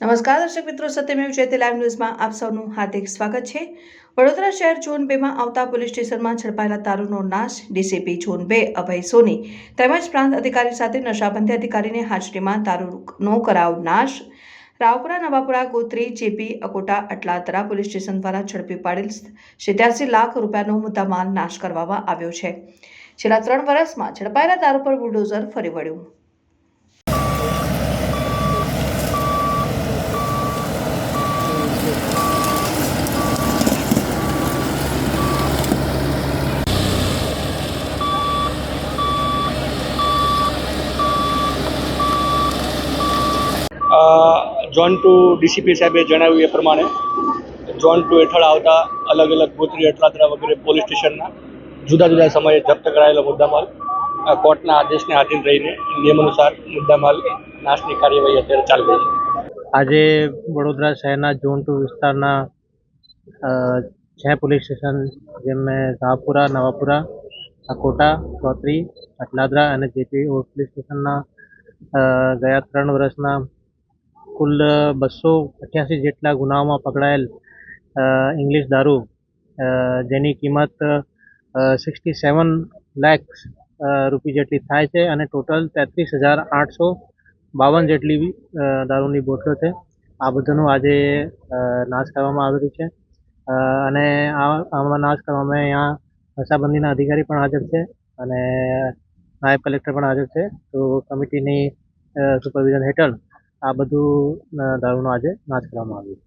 નમસ્કાર દર્શક મિત્રો, સત્યમેવ જયતે લાઈવ ન્યૂઝમાં આપ સૌનું હાર્દિક સ્વાગત છે। વડોદરા શહેર ઝોન 2માં આવતા પોલીસ સ્ટેશનમાં ઝડપાયેલા દારૂનો નાશ। ડીસીપી ઝોન 2 અભય સોની તેમજ પ્રાંત અધિકારી સાથે નશાબંધી અધિકારીની હાજરીમાં દારૂનો કરાયો નાશ। Raopura, Navapura, Gotri, JP, Akota, Atladara police station દ્વારા ઝડપી પાડેલ 87 લાખ રૂપિયાનો મુદ્દામાલ નાશ કરવામાં આવ્યો છે। છેલ્લા 3 વર્ષમાં ઝડપાયેલા દારૂ પર બુલડોઝર ફરી વળ્યું। ઝોન 2 ડીસીપી સાહેબે જણાવ્યું એ પ્રમાણે ઝોન 2 હેઠળ આવતા અલગ અલગ ગોત્રી, અટલાદરા વગેરે પોલીસ સ્ટેશનના જુદા જુદા સમયે જપ્ત કરાયેલો મુદ્દામાલ કોર્ટના આદેશને આધીન રહીને નિયમ અનુસાર મુદ્દામાલ નાશની કાર્યવાહી અત્યારે ચાલી રહી છે। આજે વડોદરા શહેરના ઝોન 2 વિસ્તારના 6 પોલીસ સ્ટેશન જેમાં રાવપુરા, નવાપુરા, અકોટા, ગોત્રી, અટલાદરા અને જેપી પોલીસ સ્ટેશનના ગયા 3 વર્ષના કુલ 288 જેટલા ગુનાઓમાં પકડાયેલ ઇંગ્લિશ દારૂ જેની કિંમત 67 લાખ રૂપિયા જેટલી થાય છે અને ટોટલ 33,852 જેટલી દારૂની બોટલો છે। આ બધાનું આજે નાશ કરવામાં આવેલું છે અને આમાં નાશ કરવામાં અહીંયા નશાબંધીના અધિકારી પણ હાજર છે અને નાયબ કલેક્ટર પણ હાજર છે। તો કમિટીની સુપરવિઝન હેઠળ આ બધું દારૂનો આજે નાશ કરવામાં આવ્યો છે।